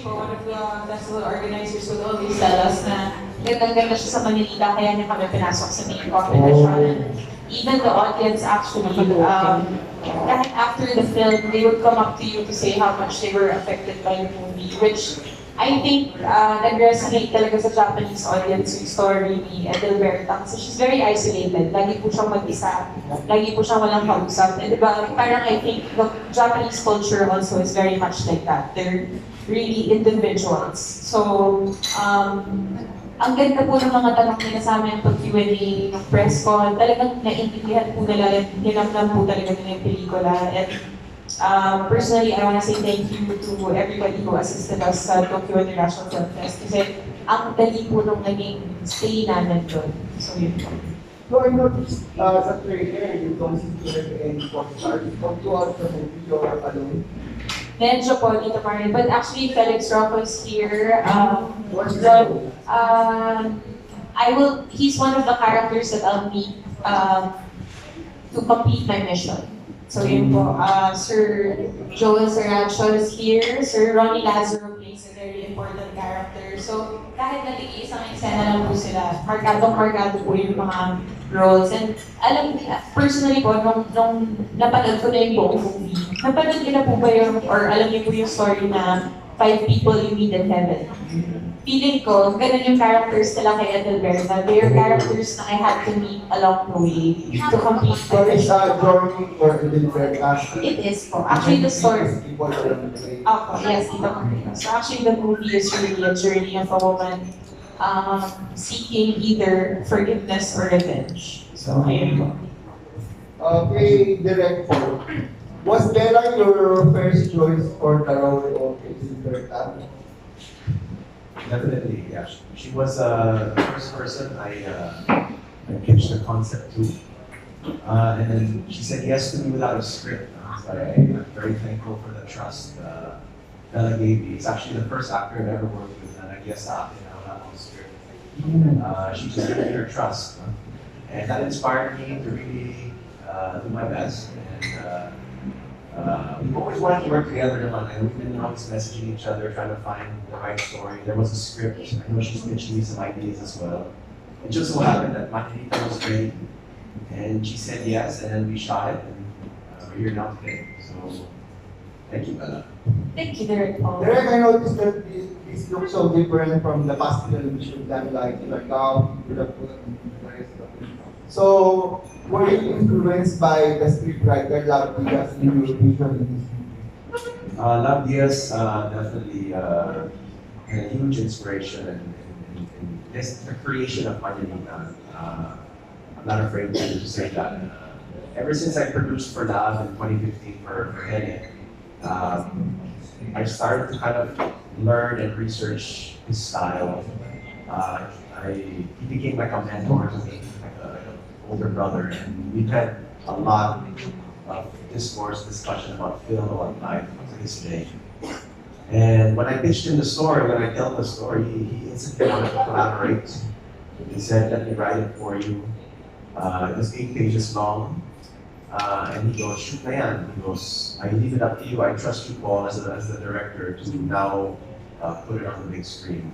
One of the festival organizers would always tell us na gandang-ganda siya sa Manila, kaya niya kami pinasok sa main competition. Even the audience actually, kahit after the film, they would come up to you to say how much they were affected by the movie, which I think nag-resonate talaga sa Japanese audience yung story ni Edelberta kasi she's very isolated. Lagi po siyang mag-isa, lagi po siyang walang kausap. And diba, parang I think the Japanese culture also is very much like that. They're really individuals. So, ang ganda po ng mga tanong nila sa amin pag Q&A, ng press con, talagang naintindihan po nila, hinamnam po talaga nila yung pelikula. And personally, I want to say thank you to everybody who assisted us sa Tokyo International Film Fest kasi ang dali po nung naging stay namin doon. So, yun po. So I noticed sa trailer, you don't seem to have any co-stars. Come to us the movie, you're alone. Medyo po dito pa rin. But actually, Felix Rocco is here. What's his But, role? he's one of the characters that I'll meet to complete my mission. So yun po, Sir Joel Saracho is here. Sir Ronnie Lazaro plays a very important character. So kahit nag-iisang eksena lang po sila, markadong-markado po yung mga roles. And alam niya, personally po, nung napanood ko na yung buong movie, napanood niyo na po ba yung, or alam niyo po yung story na 5 people you meet in heaven? Feeling ko, ganun yung characters nila kay Edelberta. They are characters na I had to meet along the way to complete So my it's mission. a journey for Edelberta. It is po. Actually, the story. People around the way. Ako, yes, ito po. So actually, the movie is really a journey of a woman seeking either forgiveness or revenge. So, ayun po. Okay, director. Was Bela your first choice for the role of Edelberta? Definitely, yeah. She was the first person I pitched the concept to. And then she said yes to me without a script. So I'm very thankful for the trust Bella gave me. It's actually the first actor I've ever worked with that I guess without a script. She just gave me her trust. And that inspired me to really do my best. And we've always wanted to work together, naman, and we've been always messaging each other, trying to find the right story. There was a script. I know she's pitching me some ideas as well. It just so happened that Makinita was great, and she said yes, and then we shot it, and we're here now today. So, thank you, Bella. Thank you, Derek Paul. Derek, I noticed that this looks so different from the past film we should done like Iginalang, So, were you influenced by the scriptwriter Love Diaz in your vision in this movie? Love Diaz, definitely a huge inspiration in this, the creation of Makinita. I'm not afraid to say that. Ever since I produced for Love in 2015 for Hene, I started to kind of learn and research his style. He became like a mentor to me, like an older brother, and we've had a lot of discussion about film, about life to this day. And when I pitched him the story, when I told the story, he instantly wanted to collaborate. He said, "Let me write it for you." It was 8 pages long. And he goes, "Shoot na yan." He goes, "I leave it up to you. I trust you, Paul, as the director, to now put it on the big screen."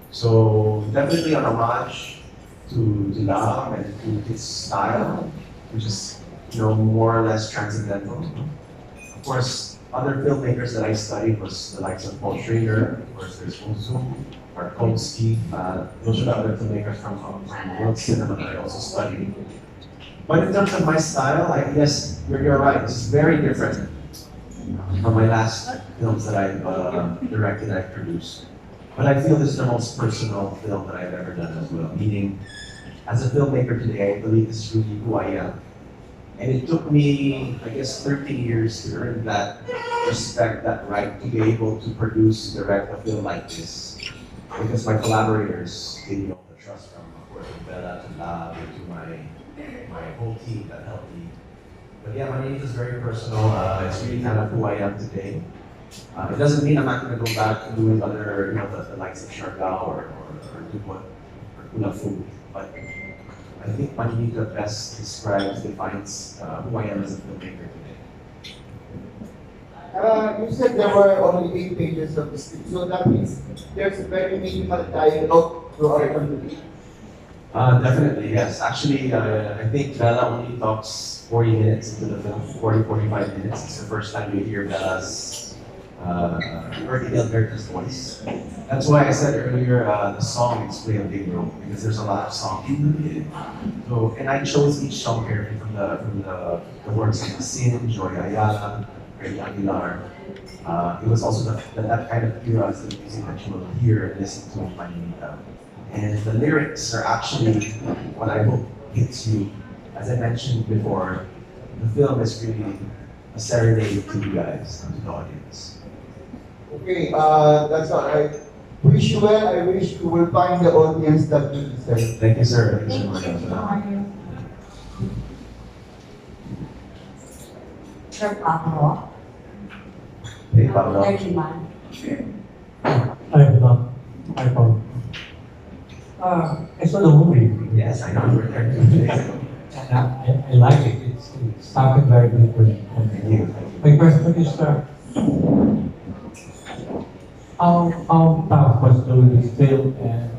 So definitely an homage to Love and to his style, which is more or less transcendental. Of course, other filmmakers that I studied was the likes of Paul Schrader. Of course, there's Ozu, Markovsky. Those are the other filmmakers from world cinema that I also studied. But in terms of my style, I guess you're right. It's very different from my last films that I've directed, I've produced. But I feel this is the most personal film that I've ever done as well. Meaning, as a filmmaker today, I believe this is really who I am. And it took me, I guess, 30 years to earn that respect, that right to be able to produce, direct a film like this. Because my collaborators gave me all the trust from, of course, Bela to Lab to my whole team that helped me. But yeah, my name is very personal. It's really kind of who I am today. It doesn't mean I'm not going to go back to doing other, the likes of Siargao or Dupont or Kulafu. But I think Makinita best defines who I am as a filmmaker today. You said there were only 8 pages of the script, so that means there's very minimal dialogue throughout the movie. Definitely, yes. Actually, I think Bela only talks 40 minutes into the film, 45 minutes. It's the first time you hear Bela's Bertie Alberta's voice. That's why I said earlier the songs play a big role because there's a lot of songs in the video. So, and I chose each song carefully from the works of Sin, Joy Ayala, Reggie Aguilar. It was also that kind of era of the music that you will hear and listen to in Manila. And the lyrics are actually what I hope hits you. As I mentioned before, the film is really a serenade to you guys, to the audience. Okay, that's all right. Wish you well. I wish you will find the audience that you deserve. Thank you, sir. Thank you so Thank you. much. Sir Pablo, Hey, Pablo. Clergyman. I found. I saw the movie. Yes, I know you were there 2 days ago. And I like it. It's started very different. Thank you. My question is, how tough was doing this film and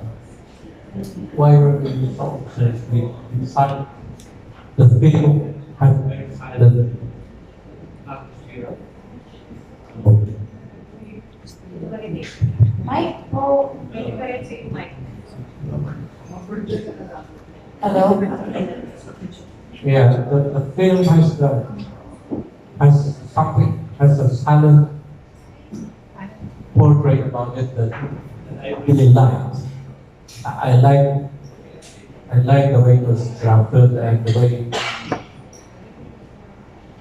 why were you so obsessed with silent? The film has very silent atmosphere. Mike, oh, hello? Yeah, the film has something, has a silent portrait about it that I really liked. I like the way it was crafted and the way.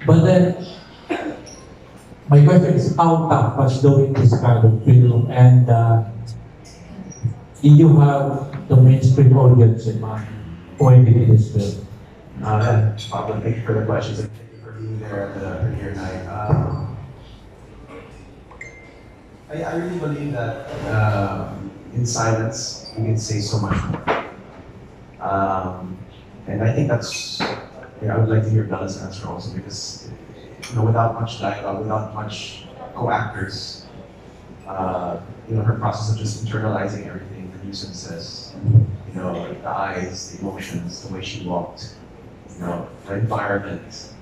But then, my question is how tough was doing this kind of film, and did you have the mainstream audience in mind when you did this film? Pablo, thank you for the questions and thank you for being there at the premiere night. I really believe that in silence you can say so much more. And I think that's, I would like to hear Bela's answer also because, without much dialogue, without much co-actors, her process of just internalizing everything the nuisances, the eyes, the emotions, the way she walked, the environment,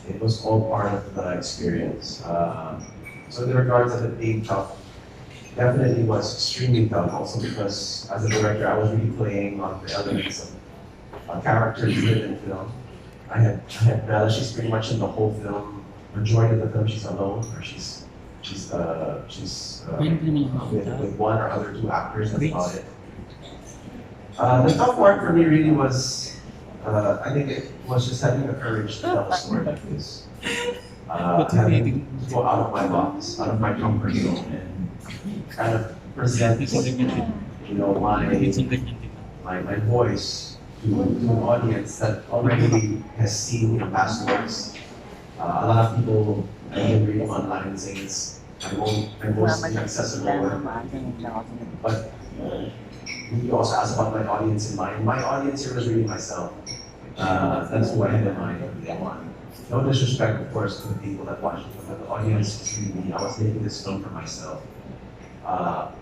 it was all part of the experience. So in regards of it being tough, definitely was extremely tough also because as a director, I was really playing on the elements of characters within film. I had Bela, she's pretty much in the whole film. Majority of the film she's alone, or she's with one or other two actors, that's about it. The tough part for me really was, I think it was just having the courage to tell a story like this. Having to go out of my box, out of my comfort zone, and kind of present, my voice to an audience that already has seen past works. A lot of people have been reading online saying it's my most inaccessible work. But you also asked about my audience in mind. My audience here was really myself. That's who I had in mind from day one. No disrespect, of course, to the people that watched it, but the audience is really me. I was making this film for myself.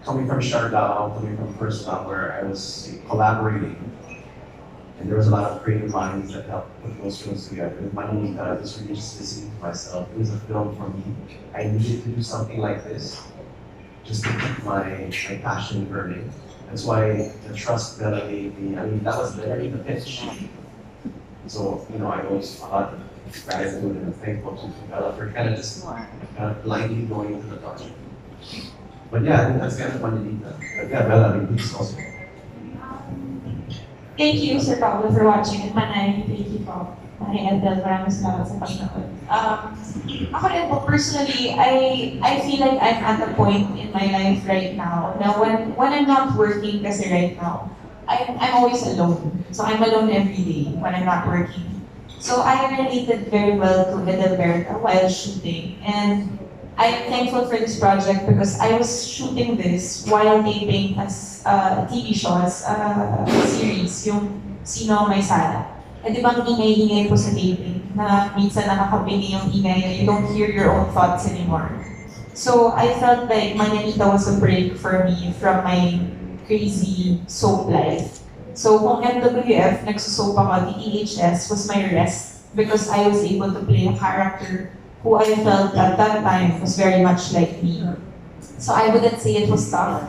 Coming from Siargao, coming from First Love, where I was collaborating, and there was a lot of creative minds that helped put those films together. With Manilita, I was really just listening to myself. It was a film for me. I needed to do something like this, just to keep my passion burning. That's why the trust Bela gave me, that was literally the pitch. So, I owe a lot of gratitude and I'm thankful to Bela for kind of blindly going into the project. But yeah, I think that's kind of Manilita. But yeah, Bela, please also. Thank you, Sir Pablo, for watching. And Manay, thank you po. Manay Adel, maraming salamat sa pagnood. Ako rin po, personally, I feel like I'm at a point in my life right now na when I'm not working kasi right now, I'm always alone. So I'm alone every day when I'm not working. So I related very well to Edilberta while shooting. And I'm thankful for this project because I was shooting this while taping as a TV show, as a series, yung Sino May Sala. Eh di bang ingay-ingay po sa taping na minsan nakakapili yung ingay na you don't hear your own thoughts anymore. So I felt like Manyanita was a break for me from my crazy soap life. So kung MWF, nagsusoap ako, DTHS was my rest because I was able to play a character who I felt at that time was very much like me. So I wouldn't say it was tough.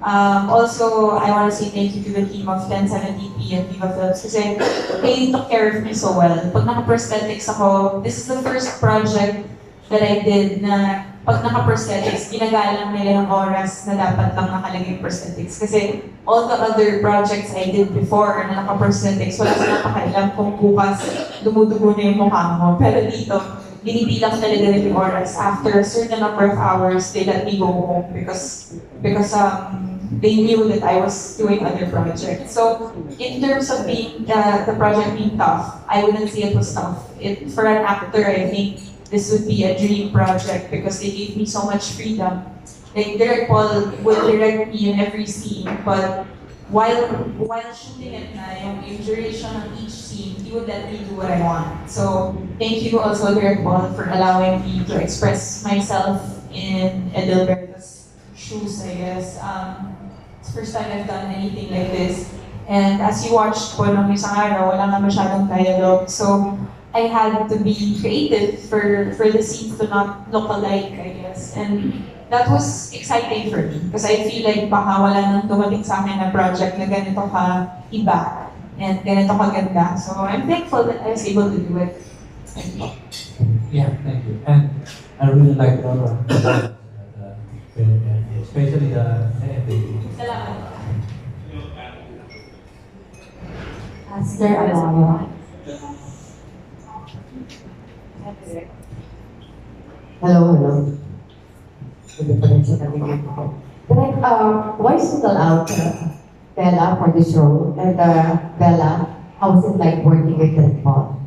Also, I want to say thank you to the team of 1070p and Viva Films kasi they took care of me so well. Pag naka-prosthetics ako, this is the first project that I did na pag naka-prosthetics, ginagalang nila yung oras na dapat lang nakalagay yung prosthetics. Kasi all the other projects I did before na naka-prosthetics, wala silang pakialam kung bukas dumudugo na yung mukha mo. Pero dito, binibilang talaga nila yung oras. After a certain number of hours, they let me go home because they knew that I was doing other projects. So in terms of being the project being tough, I wouldn't say it was tough. For an actor, I think this would be a dream project because they gave me so much freedom. Like Direct Paul would direct me in every scene, but while shooting it yung duration of each scene, he would let me do what I want. So thank you also Direct Paul for allowing me to express myself in Edelberto's shoes, I guess. It's the first time I've done anything like this. And as you watched po nung isang araw, wala nga masyadong dialogue. So I had to be creative for the scenes to not look alike, I guess. And that was exciting for me because I feel like baka wala nang dumating sa akin na project na ganito ka iba and ganito ka ganda. So I'm thankful that I was able to do it. Yeah, thank you. And I really like the especially the Salamat. Master Alaya. Hello. Direct, why single out Bela for this role? And Bela, how was it like working with Direct Paul?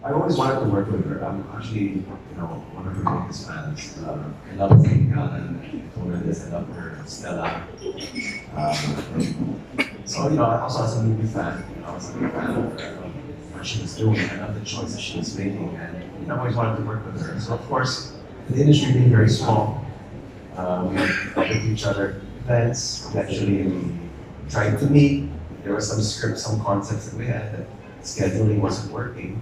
I always wanted to work with her. I'm actually, one of her biggest fans. I love Iginalang. I told her this. I love her Stella. So, also as a movie fan, I was a big fan of what she was doing. I love the choices she was making, and I always wanted to work with her. So, of course, the industry being very small, we met with each other events. Eventually, we tried to meet. There were some scripts, some concepts that we had that scheduling wasn't working.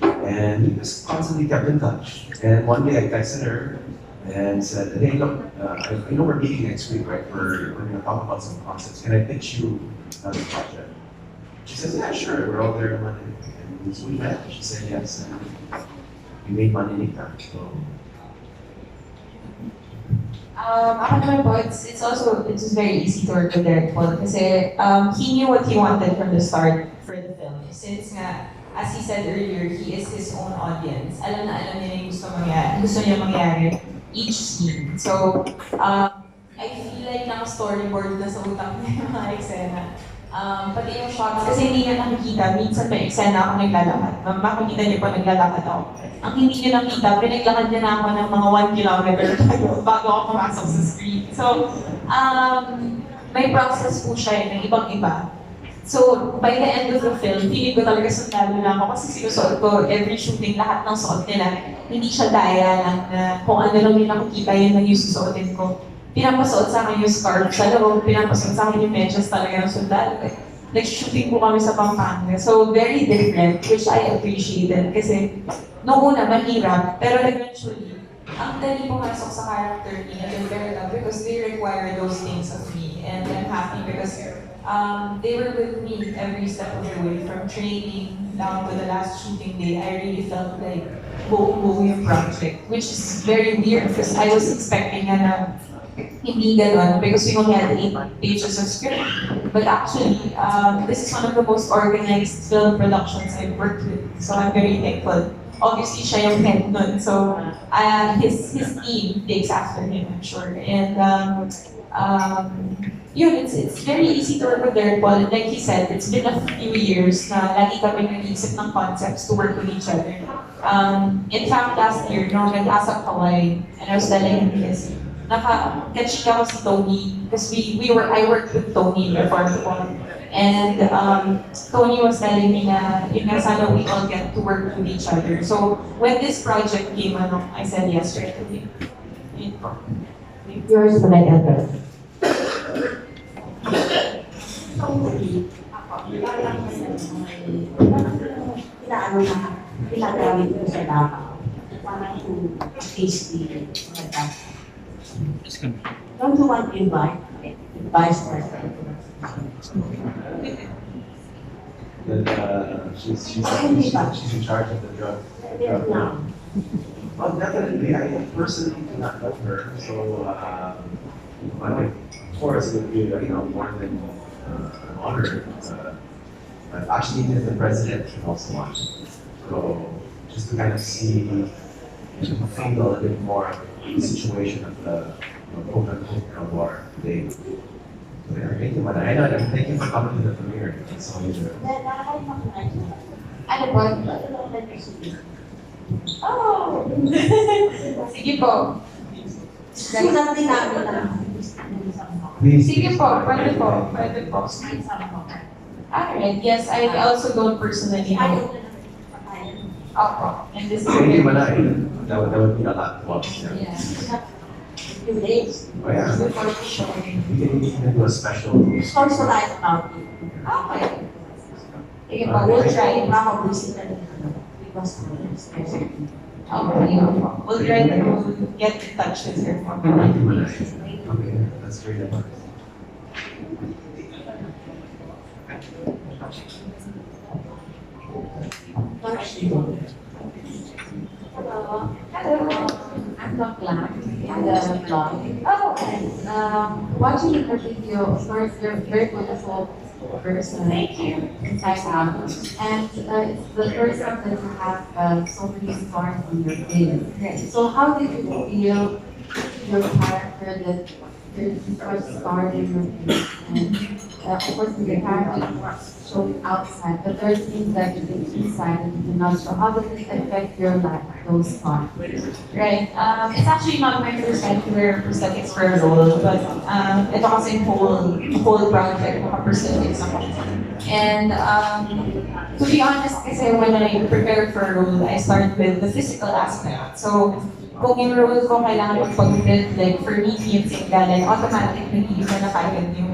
And we just constantly kept in touch. And one day I texted her and said, hey, look, I know we're meeting next week, right? We're going to talk about some concepts. Can I pitch you another project? She says, yeah, sure. We're all there on Monday. And so we met. She said yes. And we made Manyanita. So. Ako naman po, it's just very easy to work with Direct Paul kasi he knew what he wanted from the start for the film. Since nga, as he said earlier, he is his own audience. Alam niya yung gusto niya mangyari each scene. So, I feel like naka-storyboard na sa utak niya yung mga eksena. Pati yung shots, kasi hindi niya nakikita. Minsan may eksena ako naglalakad. Makikita niyo po naglalakad ako. Ang hindi niyo nakita, pinaglakad niya na ako ng mga 1 kilometer bago ako pumasok sa screen. So, may process po siya ng ibang-iba. So, by the end of the film, feeling ko talaga sundalo na ako kasi sinusuot ko every shooting, lahat ng suot nila. Hindi siya daya lang na kung ano lang yung nakikita, yun lang yung susuotin ko. Pinapasuot sa akin yung scarf sa loob, pinapasuot sa akin yung medyas talaga ng sundalo. Nag-shooting po kami sa Pampanga. So, very different, which I appreciated kasi noong una, mahirap, pero eventually, ang dali pumasok sa character ni Bela because they require those things of me. And I'm happy because they were with me every step of the way, from training down to the last shooting day. I really felt like buo yung project, which is very weird because I was expecting na hindi ganon because we only had 8 pages of script. But actually, this is one of the most organized film productions I've worked with, so I'm very thankful. Obviously, siya yung head nun, so his team takes after him, I'm sure. And it's very easy to work with Direct Paul. Like he said, it's been a few years na lagi kami nag-iisip ng concepts to work with each other. In fact, last year, nung nag-asa Hawaii, and I was telling him this, naka-catch ako si Tony, because I worked with Tony before. And Tony was telling me na yun nga sana we all get to work with each other. So when this project came, I said yes straight away. Yun po. Yours na like Edgar. Inaano na, pinagamit ko sa Davao. Parang to tasty, maganda. Don't you want to invite? Vice versa. She's in charge of the drug. No. Well, definitely, I personally do not know her, so but of course it would be more than an honor. But actually, even the president can also watch. So just to kind of see, feel a bit more the situation of the quote unquote war today. So, yeah, thank you, Manay. And thank you for coming to the premiere. It's always a Ano po? Oh! Sige po. Sulat din namin na. please. Sige po, pwede po. Pwede po. Alright, yes, I also don't personally know. Opo, and this is Thank you, very- Manay. That would mean a lot to us. Yeah. Yeah. Few days. Oh, yeah. Before the show. We can do a special. Also like about it. Okay. Sige po, we'll try. Baka visit na rin. Because Okay, opo. We'll try to get in touch with her. Thank you, Manay. Okay, that's great advice. Hello. Hello. I'm not glad in the vlog. Oh, Watching the video, of course, you're a very beautiful person. thank you. Inside out. And it's the first time that you have so many scars on your face. So how did you feel your character that there's such scars in your face? And of course, your character showing outside, but there's things that you think inside that you do not show. How does it affect your life, those scars? Right. It's actually not my first time to wear prosthetics for a role, but ito kasi whole project, naka-prosthetics ako. And to be honest, kasi when I prepare for a role, I start with the physical aspect. So, kung yung role ko kailangan magpag-build, like for me, yung Iginalang, automatically iba na kagad yung,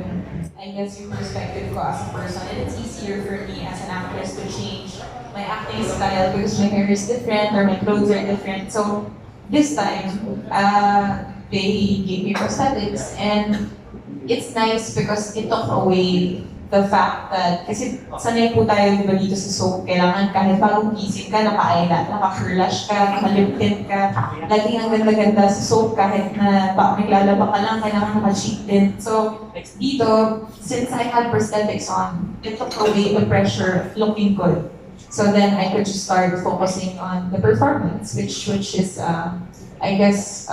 I guess, yung perspective ko as a person. And it's easier for me as an actress to change my acting style because my hair is different or my clothes are different. So this time, they gave me prosthetics and it's nice because it took away the fact that, kasi sanay po tayo diba dito sa soap, kailangan kahit bagong gising ka, naka-curlash ka, naka-lip tint ka, laging ang ganda-ganda sa soap kahit na naglalaba ka lang, kailangan naka-cheek tint. So dito, since I had prosthetics on, it took away the pressure of looking good. So then I could just start focusing on the performance, which is, I guess,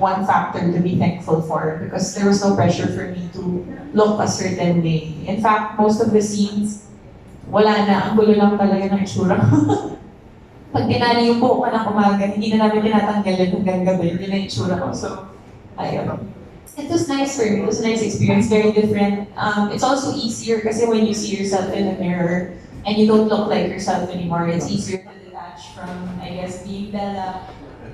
one factor to be thankful for because there was no pressure for me to look a certain way. In fact, most of the scenes, wala na, ang gulo lang talaga ng itsura. Pag tinali yung buhok ka ng umaga, hindi na namin tinatanggal yun hanggang gabi, yun ang itsura ko. So, ayun. It was nice for me. It was a nice experience, very different. It's also easier kasi when you see yourself in the mirror and you don't look like yourself anymore, it's easier to detach from, I guess, being Bela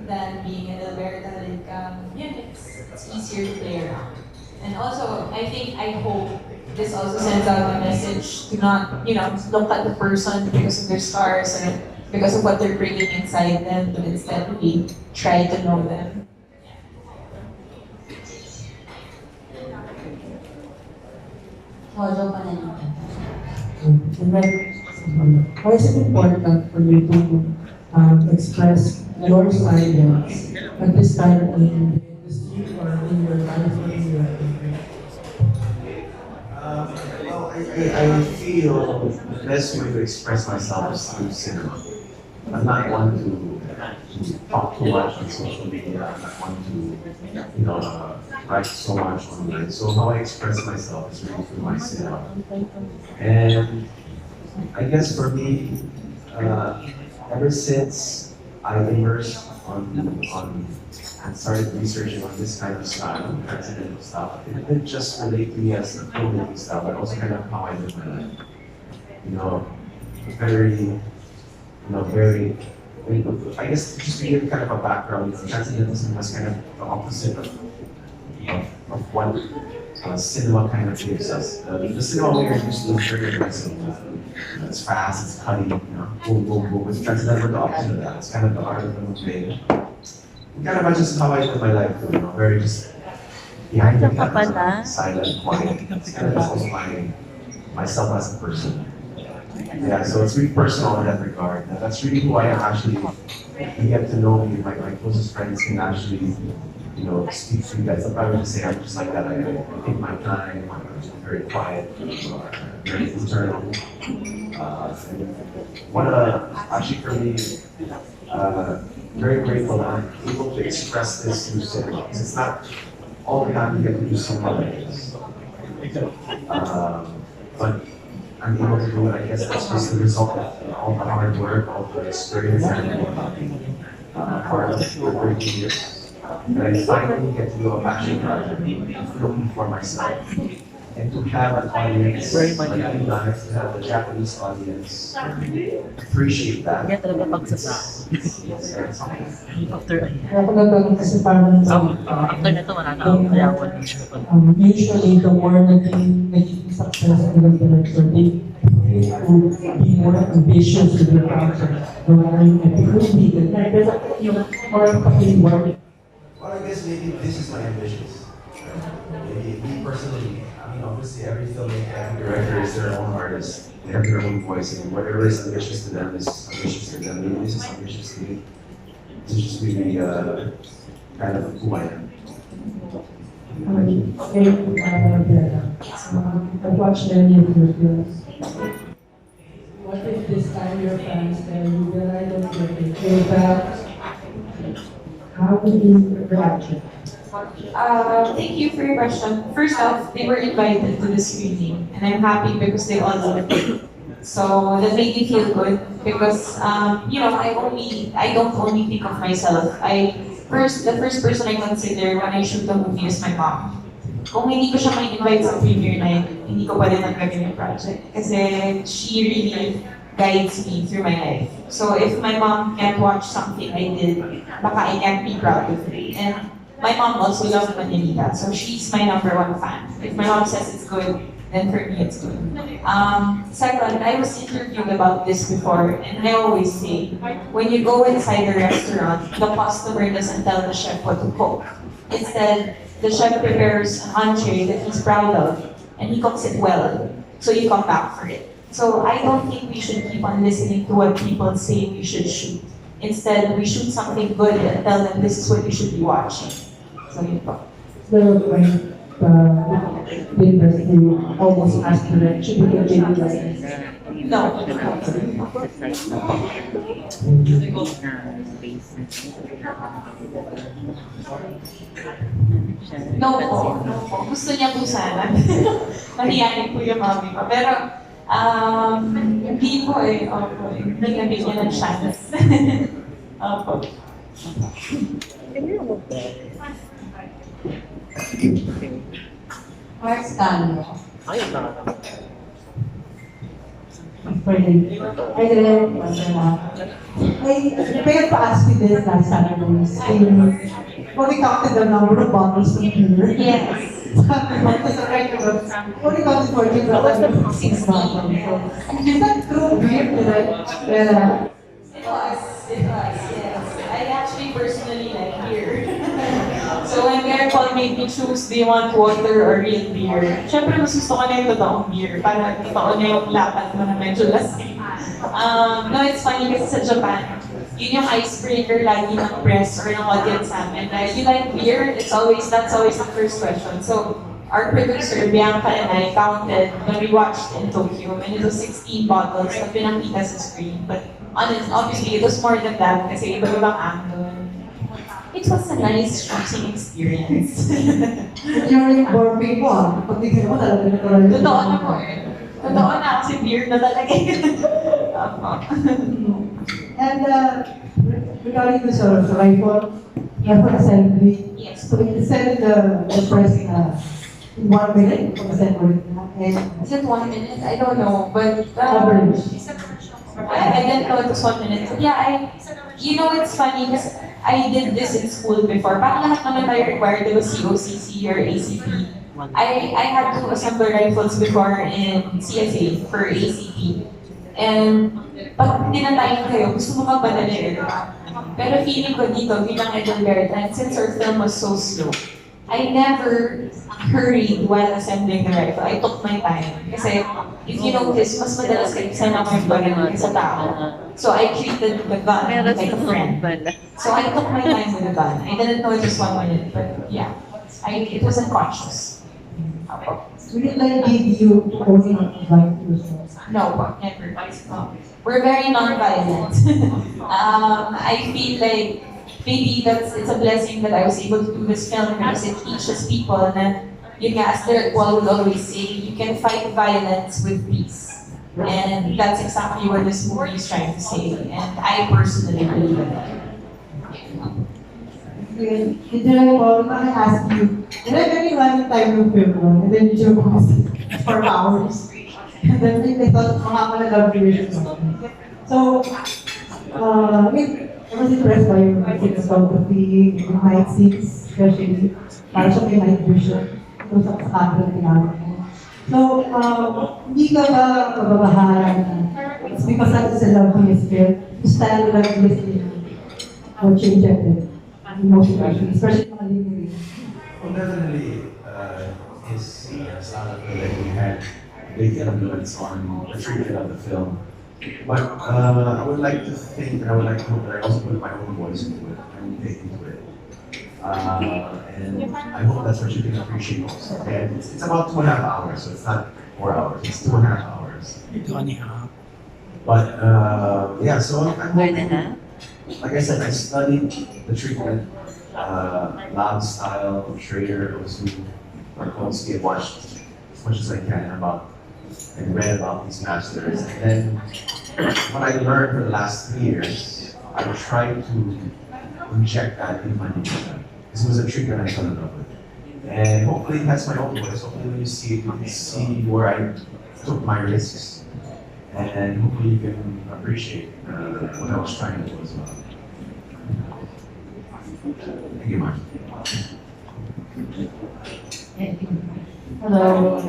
than being in Alberta. Like, it's easier to play around. And also, I hope this also sends out a message to not, look at the person because of their scars or because of what they're bringing inside them, but instead we try to know them. Jojo pa na yun. And then, why is it important for you to express your silence at this time in the industry or in your life or in your Well, I feel the best way to express myself is through cinema. I'm not one to talk too much on social media. I'm not one to, write so much online. So how I express myself is really through my cinema. And I guess for me, ever since I immersed and started researching on this kind of style, transcendental style. It didn't just relate to me as a filmmaking style, but also kind of how I live my life. You know, very, I guess just to give kind of a background, transcendentalism was kind of the opposite of what cinema kind of gives us. The cinema we are used to is very aggressive. It's fast, it's cutting, boom, boom, boom. It's transcendental, the opposite of that. It's kind of the art of the movie. Kind of just how I live my life, very just behind the camera, silent, quiet. It's kind of just also myself as a person. Yeah, so it's really personal in that regard. That's really who I am actually. You get to know me, my closest friends can actually, speak to you guys. I'll probably just say I'm just like that. I take my time, I'm very quiet, very internal. Actually for me, very grateful that I'm able to express this through cinema. It's not all the time you get to do cinema like this. But I'm able to do it. I guess that's just the result of all the hard work, all the experience I've been part of for 30 years. And I finally get to do a passion project, filming for myself. And to have an audience, like nice to have the Japanese audience appreciate that. Kaya talaga pagsasa. After, Kaya ako nagtanong kasi parang after nito, wala na ako. Kaya ako usually the more naging success ng director, they be more ambitious with their project. So I'm really there's more work. Well, I guess maybe this is my ambitions. Maybe me personally, obviously every filmmaker, every director is their own artist. They have their own voice, and whatever is ambitious to them is ambitious to them. Maybe this is ambitious to me. This is just really kind of who I am. Okay, I've watched many of your films. What if this time your fans tell you that I don't get it? Go back. How would you react? Thank you for your question. First off, they were invited to the screening, and I'm happy because they all loved it. So that made me feel good because I don't only think of myself. The first person I consider when I shoot the movie is my mom. Kung hindi ko siya may invite sa premiere night, hindi ko pa rin nag-gawin yung project. Kasi she really guides me through my life. So if my mom can't watch something I did, baka I can't be proud of it. And my mom also loves Manilita, so she's my #1 fan. If my mom says it's good, then for me it's good. Second, I was interviewed about this before, and I always say, when you go inside a restaurant, the customer doesn't tell the chef what to cook. Instead, the chef prepares an entree that he's proud of, and he cooks it well, so you come back for it. So I don't think we should keep on listening to what people say we should shoot. Instead, we shoot something good and tell them this is what you should be watching. So yun po. So when the industry almost asked direction because they didn't like it. No. No po. Gusto niya po sana. Mahihayin po yung mami ko. Pero, hindi po eh. Opo. Hindi nga bigyan ng chance. Opo. Mark Stanley. ayun na. I didn't I failed to ask you this last Saturday. When we counted the number of bottles of beer. Yes. When we counted 14 bottles, 6 bottles. Is that true beer? It was, yes. I actually personally like beer. So when Mary Paul made me choose, do you want water or real beer? Siyempre, mas gusto ko na yung totoong beer. Para totoo na yung lapat mo na medyo lasing. No, it's funny kasi sa Japan, yun yung icebreaker lagi ng press or ng audience namin. You like beer? That's always the first question. So, our producer, Bianca, and I counted when we watched in Tokyo, and it was 16 bottles na pinakita sa screen. But obviously, it was more than that kasi iba-ibang angle. It was a nice shooting experience. You're in burping mo. Pag tigil mo, talaga na Totoo na po eh. Totoo na kasi beer na talaga yun. And regarding the sort of rifle assembly, Yes. so you send the first in 1 minute from assembly, and Is it 1 minute? I don't know, but average. I didn't know it was 1 minute. But yeah, you know, it's funny because I did this in school before. Parang lahat naman tayo required to COCC or ACP. I had to assemble rifles before in CSA for ACP. And pag tinatayin kayo, gusto mo magmadali. Pero feeling ko dito, bilang Edelbert, and since our film was so slow, I never hurried while assembling the rifle. I took my time. Kasi if you notice, mas madalas kayo sana ako yung baril sa tao. So I treated the gun like a friend. So I took my time with the gun. I didn't know it was 1 minute, but yeah, it was unconscious. We didn't like give you owning right yourself. No, never. No. We're very non-violent. I feel like maybe it's a blessing that I was able to do this film because it teaches people that, yun nga, as Derek Wall would always say, you can fight violence with peace. And that's exactly what this movie is trying to say. And I personally believe in that. And then I ask you, and then very long time yung film, no? And then you joke for hours. And then they thought, mga love relationship. So, I mean, I was impressed by your cinematography, the night scenes, especially, para siya may night vision, kung sa camera ginamit mo. So, hindi ka ba mababahala na it's because that is a love this film, you stand like this or change it, emotion, especially mga linear. Well, definitely, his style of that we had big influence on the treatment of the film. But I would like to think, and I would like to hope that I also put my own voice into it, and take into it. And I hope that's what you can appreciate also. And it's about 2.5 hours, so it's not 4 hours, it's 2.5 hours. 2.5. But yeah, so I'm hoping, like I said, I studied the treatment, loud style, Schrader, Ozu, Markowski, I watched as much as I can about and read about these masters. And then what I learned for the last 3 years, I tried to inject that in my animation. This was a treatment I fell in love with. And hopefully it has my own voice. Hopefully when you see it, you can see where I took my risks. And hopefully you can appreciate what I was trying to do as well. Thank you, Mark. Hello.